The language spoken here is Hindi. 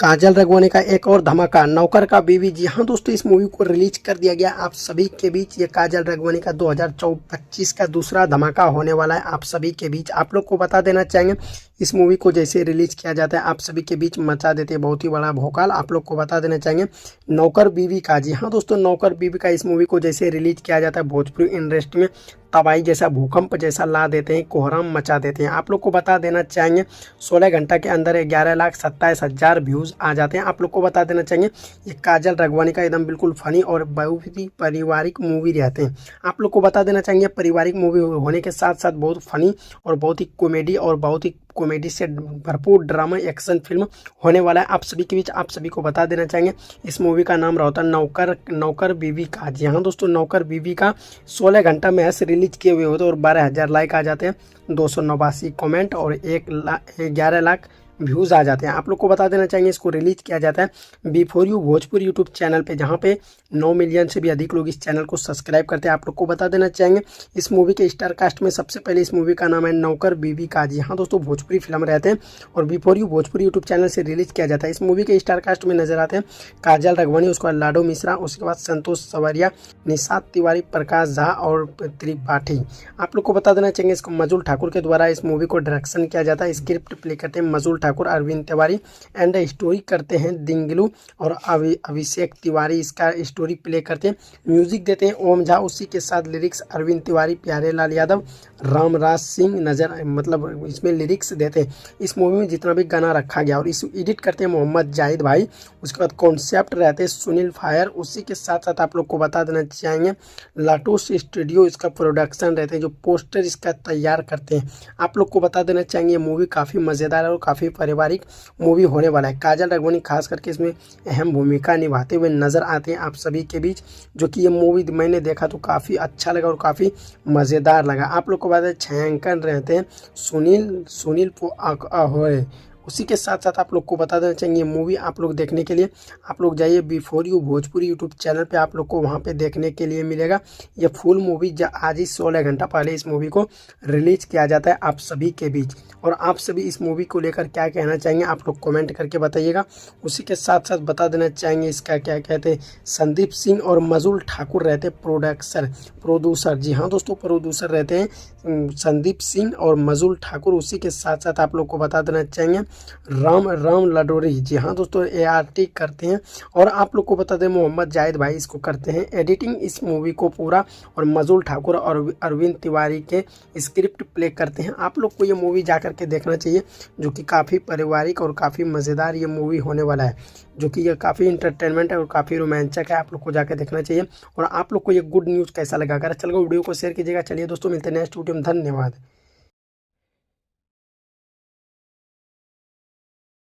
काजल रघवानी का एक और धमाका, नौकर का बीवी। जी हाँ दोस्तों, इस मूवी को रिलीज कर दिया गया आप सभी के बीच। ये काजल रघवानी का 2025 का दूसरा धमाका होने वाला है आप सभी के बीच। आप लोग को बता देना चाहेंगे, इस मूवी को जैसे रिलीज किया जाता है आप सभी के बीच मचा देते हैं बहुत ही बड़ा भौकाल। आप लोग को बता देना चाहेंगे नौकर बीवी का। जी हाँ दोस्तों, नौकर बीवी का इस मूवी को जैसे रिलीज किया जाता है भोजपुरी इंडस्ट्री में तबाही जैसा, भूकंप जैसा ला देते हैं, कोहराम मचा देते हैं। आप लोग को बता देना चाहेंगे 16 घंटा के अंदर 11,27,000 व्यूज़ आ जाते हैं। आप लोग को बता देना चाहिए ये काजल रघवानी का एकदम बिल्कुल फनी और बहुत ही पारिवारिक मूवी रहते हैं। आप लोग को बता देना चाहिए पारिवारिक मूवी होने के साथ साथ बहुत फनी और बहुत ही कॉमेडी और बहुत ही कॉमेडी से भरपूर ड्रामा एक्शन फिल्म होने वाला है आप सभी के बीच। आप सभी को बता देना चाहेंगे इस मूवी का नाम रहता है नौकर बीवी का। जी हाँ दोस्तों, नौकर बीवी का 16 घंटा में ऐसे रिलीज किए हुए होते और 12,000 लाइक आ जाते हैं, 289 कमेंट और 11 लाख व्यूज़ आ जाते हैं। आप लोग को बता देना चाहिए इसको रिलीज किया जाता है before you Bhojpuri YouTube channel पे, जहाँ पे 9 मिलियन से भी अधिक लोग इस चैनल को सब्सक्राइब करते हैं। आप लोग को बता देना चाहेंगे इस मूवी के स्टार कास्ट में सबसे पहले इस मूवी का नाम है नौकर बीवी का। जी हाँ दोस्तों, भोजपुरी फिल्म रहते हैं और before you Bhojpuri YouTube channel से रिलीज किया जाता है। इस मूवी के स्टार कास्ट में नजर आते हैं काजल रघवानी, उसके बाद लाडो मिश्रा, उसके बाद संतोष सवरिया, निषाद तिवारी, प्रकाश झा और त्रिपाठी। आप लोग को बता देना चाहिए इसको मजुल ठाकुर के द्वारा इस मूवी को डायरेक्शन किया जाता है। स्क्रिप्ट प्ले करते हैं मजुल ठाकुर, अरविंद तिवारी एंड स्टोरी करते हैं दिंगलू और अभिषेक तिवारी। इसका स्टोरी प्ले करते हैं, म्यूजिक देते हैं ओम झा, उसी के साथ लिरिक्स अरविंद तिवारी, प्यारे लाल यादव, रामराज सिंह मतलब इसमें लिरिक्स देते हैं। इस मूवी में जितना भी गाना रखा गया और इस एडिट करते हैं मोहम्मद जाहिद भाई। उसके बाद कॉन्सेप्ट रहते हैं सुनील फायर। उसी के साथ साथ आप लोग को बता देना चाहिए लाटोस स्टूडियो इसका प्रोडक्शन रहते हैं, जो पोस्टर इसका तैयार करते हैं। आप लोग को बता देना चाहिए मूवी काफ़ी मज़ेदार और काफ़ी पारिवारिक मूवी होने वाला है। काजल रघवानी खास करके इसमें अहम भूमिका निभाते हुए नजर आते हैं आप सभी के बीच, जो कि ये मूवी मैंने देखा तो काफ़ी अच्छा लगा और काफ़ी मज़ेदार लगा। आप लोग को बता दें छायांकन रहते हैं सुनील होए। उसी के साथ साथ आप लोग को बता देना चाहिए मूवी आप लोग देखने के लिए आप लोग जाइए before you Bhojpuri YouTube channel पे, आप लोग को वहाँ पे देखने के लिए मिलेगा ये फुल मूवी। आज ही 16 घंटा पहले इस मूवी को रिलीज किया जाता है आप सभी के बीच। और आप सभी इस मूवी को लेकर क्या कहना चाहेंगे आप लोग कमेंट करके बताइएगा। उसी के साथ साथ बता देना चाहेंगे इसका क्या कहते हैं संदीप सिंह और मजुल ठाकुर रहते प्रोड्यूसर। जी हाँ दोस्तों, प्रोड्यूसर रहते हैं संदीप सिंह और मजुल ठाकुर। उसी के साथ साथ आप लोग को बता देना चाहेंगे राम लडोरी। जी हाँ दोस्तों, ART करते हैं। और आप लोग को बता दें मोहम्मद जाहिद भाई इसको करते हैं एडिटिंग इस मूवी को पूरा, और मजुल ठाकुर और अरविंद तिवारी के स्क्रिप्ट प्ले करते हैं। आप लोग को ये मूवी जा करके देखना चाहिए, जो कि काफ़ी पारिवारिक और काफ़ी मज़ेदार ये मूवी होने वाला है, जो कि ये काफ़ी इंटरटेनमेंट है और काफ़ी रोमांचक है। आप लोग को जाकर देखना चाहिए। और आप लोग को ये गुड न्यूज़ कैसा लगा, अगर अच्छा लगा वीडियो को शेयर कीजिएगा। चलिए दोस्तों, मिलते हैं नेक्स्ट वीडियो में। धन्यवाद।